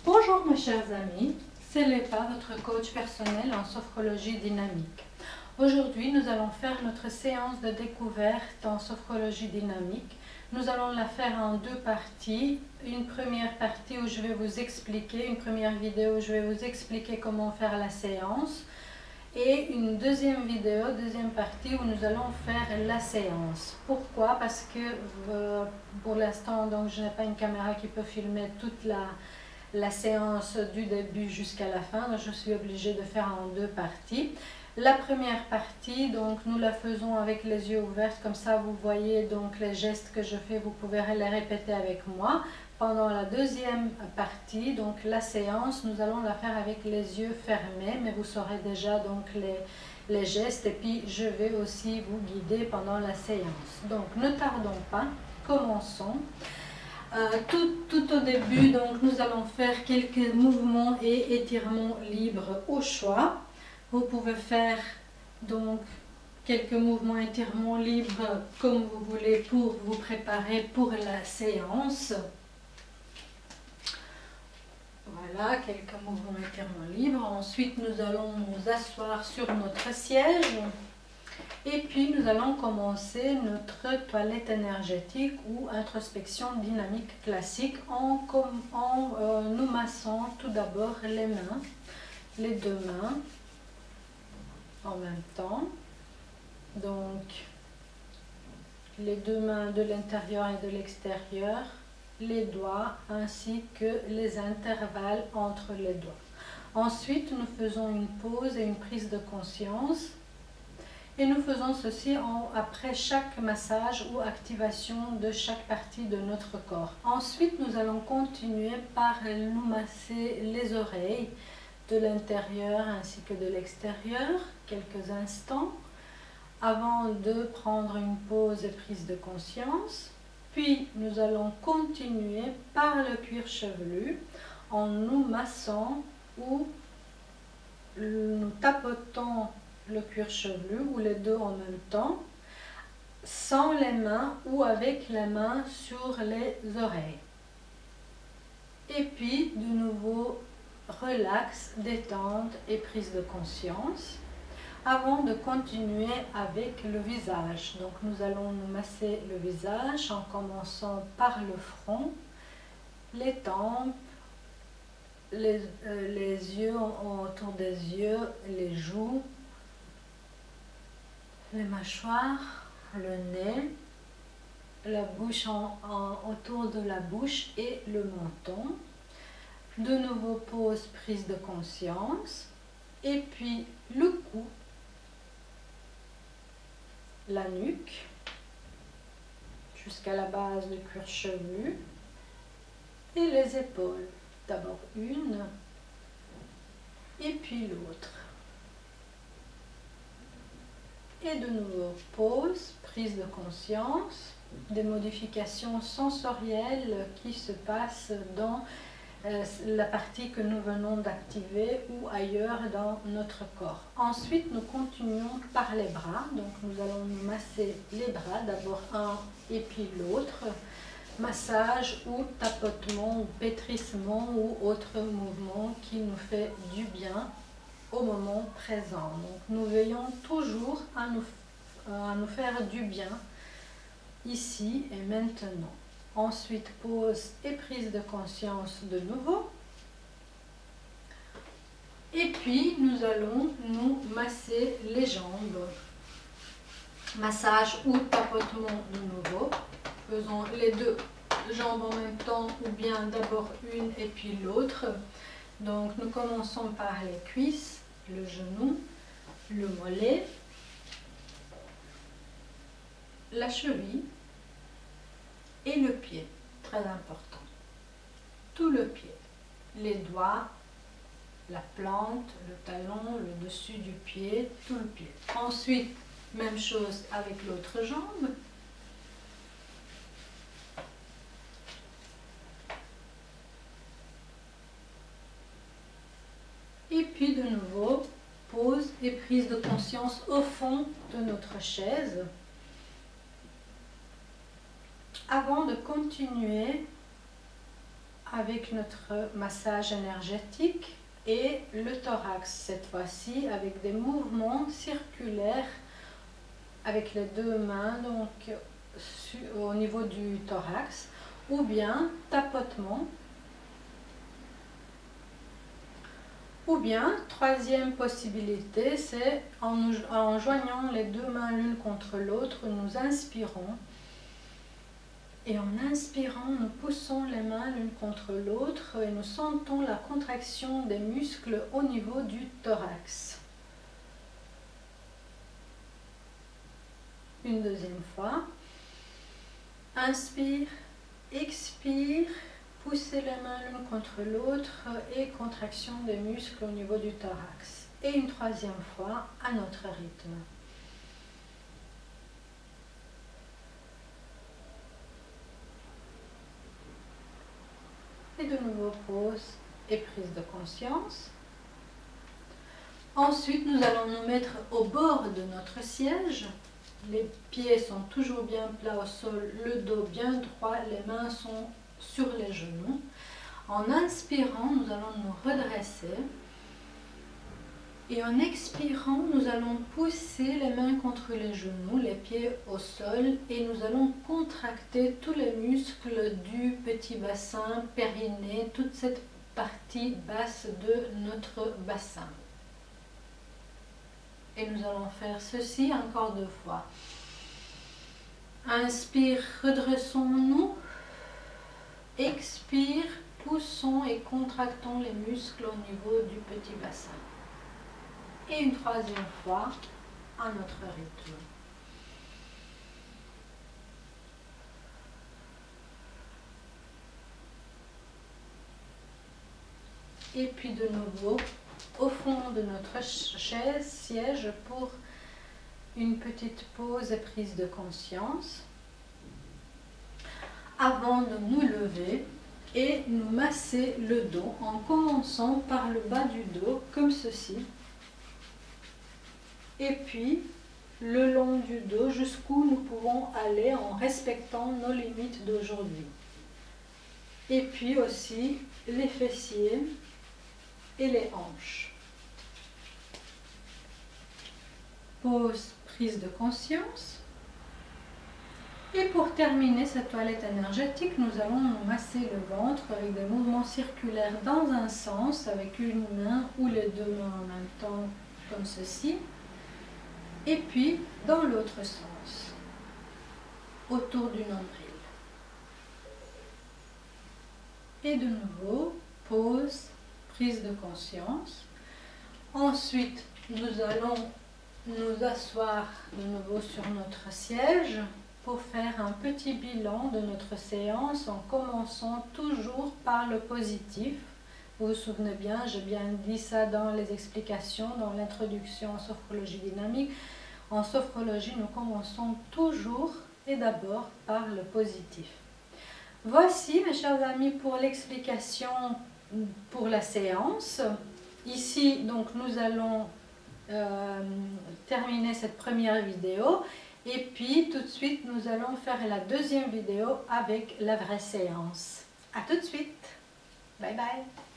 Bonjour mes chers amis, c'est Lépa, votre coach personnel en sophrologie dynamique. Aujourd'hui, nous allons faire notre séance de découverte en sophrologie dynamique. Nous allons la faire en deux parties. Une première partie où je vais vous expliquer, une première vidéo où je vais vous expliquer comment faire la séance. Et une deuxième vidéo, deuxième partie où nous allons faire la séance. Pourquoi? Parce que pour l'instant, donc, je n'ai pas une caméra qui peut filmer toute la séance du début jusqu'à la fin. Donc je suis obligée de faire en deux parties. La première partie, donc nous la faisons avec les yeux ouverts, comme ça vous voyez donc les gestes que je fais, vous pouvez les répéter avec moi. Pendant la deuxième partie, donc la séance, nous allons la faire avec les yeux fermés, mais vous saurez déjà donc les gestes, et puis je vais aussi vous guider pendant la séance. Donc ne tardons pas, commençons. Tout au début, donc, nous allons faire quelques mouvements et étirements libres au choix. Vous pouvez faire donc quelques mouvements et étirements libres comme vous voulez pour vous préparer pour la séance. Voilà, quelques mouvements et étirements libres. Ensuite, nous allons nous asseoir sur notre siège. Et puis nous allons commencer notre toilette énergétique ou introspection dynamique classique en nous massant tout d'abord les mains, les deux mains en même temps. Donc les deux mains de l'intérieur et de l'extérieur, les doigts ainsi que les intervalles entre les doigts. Ensuite, nous faisons une pause et une prise de conscience. Et nous faisons ceci après chaque massage ou activation de chaque partie de notre corps. Ensuite, nous allons continuer par nous masser les oreilles de l'intérieur ainsi que de l'extérieur, quelques instants, avant de prendre une pause et prise de conscience. Puis, nous allons continuer par le cuir chevelu en nous massant ou nous tapotant le cuir chevelu ou les deux en même temps, sans les mains ou avec les mains sur les oreilles. Et puis de nouveau relax, détente et prise de conscience avant de continuer avec le visage. Donc nous allons nous masser le visage en commençant par le front, les tempes, les yeux autour des yeux, les joues, les mâchoires, le nez, la bouche autour de la bouche et le menton. De nouveau, pause, prise de conscience. Et puis le cou, la nuque, jusqu'à la base du cuir chevelu. Et les épaules. D'abord une, et puis l'autre. Et de nouveau, pause, prise de conscience, des modifications sensorielles qui se passent dans la partie que nous venons d'activer ou ailleurs dans notre corps. Ensuite, nous continuons par les bras. Donc, nous allons nous masser les bras, d'abord un et puis l'autre. Massage ou tapotement ou pétrissement ou autre mouvement qui nous fait du bien au moment présent. Donc nous veillons toujours à nous faire du bien ici et maintenant. Ensuite, pause et prise de conscience de nouveau. Et puis nous allons nous masser les jambes. Massage ou tapotement de nouveau. Faisons les deux jambes en même temps ou bien d'abord une et puis l'autre. Donc nous commençons par les cuisses, le genou, le mollet, la cheville et le pied, très important. Tout le pied, les doigts, la plante, le talon, le dessus du pied, tout le pied. Ensuite, même chose avec l'autre jambe. Et puis de nouveau, pause et prise de conscience au fond de notre chaise. Avant de continuer avec notre massage énergétique et le thorax, cette fois-ci avec des mouvements circulaires avec les deux mains, donc au niveau du thorax, ou bien tapotement. Ou bien, troisième possibilité, c'est en joignant les deux mains l'une contre l'autre, nous inspirons. Et en inspirant, nous poussons les mains l'une contre l'autre et nous sentons la contraction des muscles au niveau du thorax. Une deuxième fois. Inspire, expire, poussez les mains l'une contre l'autre et contraction des muscles au niveau du thorax. Et une troisième fois à notre rythme. Et de nouveau pause et prise de conscience. Ensuite, nous allons nous mettre au bord de notre siège. Les pieds sont toujours bien plats au sol, le dos bien droit, les mains sont sur les genoux. En inspirant, nous allons nous redresser. Et en expirant, nous allons pousser les mains contre les genoux, les pieds au sol, et nous allons contracter tous les muscles du petit bassin, périnée, toute cette partie basse de notre bassin. Et nous allons faire ceci encore 2 fois. Inspire, redressons-nous. Expire, poussons et contractons les muscles au niveau du petit bassin. Et une troisième fois à notre rythme. Et puis de nouveau au fond de notre chaise, siège pour une petite pause et prise de conscience avant de nous lever et nous masser le dos en commençant par le bas du dos comme ceci. Et puis, le long du dos, jusqu'où nous pouvons aller en respectant nos limites d'aujourd'hui. Et puis aussi, les fessiers et les hanches. Pause, prise de conscience. Et pour terminer cette toilette énergétique, nous allons nous masser le ventre avec des mouvements circulaires dans un sens, avec une main ou les deux mains en même temps, comme ceci. Et puis dans l'autre sens, autour du nombril. Et de nouveau, pause, prise de conscience. Ensuite, nous allons nous asseoir de nouveau sur notre siège pour faire un petit bilan de notre séance en commençant toujours par le positif. Vous vous souvenez bien, j'ai bien dit ça dans les explications, dans l'introduction en sophrologie dynamique. En sophrologie, nous commençons toujours et d'abord par le positif. Voici, mes chers amis, pour l'explication pour la séance. Ici, donc, nous allons terminer cette première vidéo. Et puis, tout de suite, nous allons faire la deuxième vidéo avec la vraie séance. À tout de suite. Bye bye.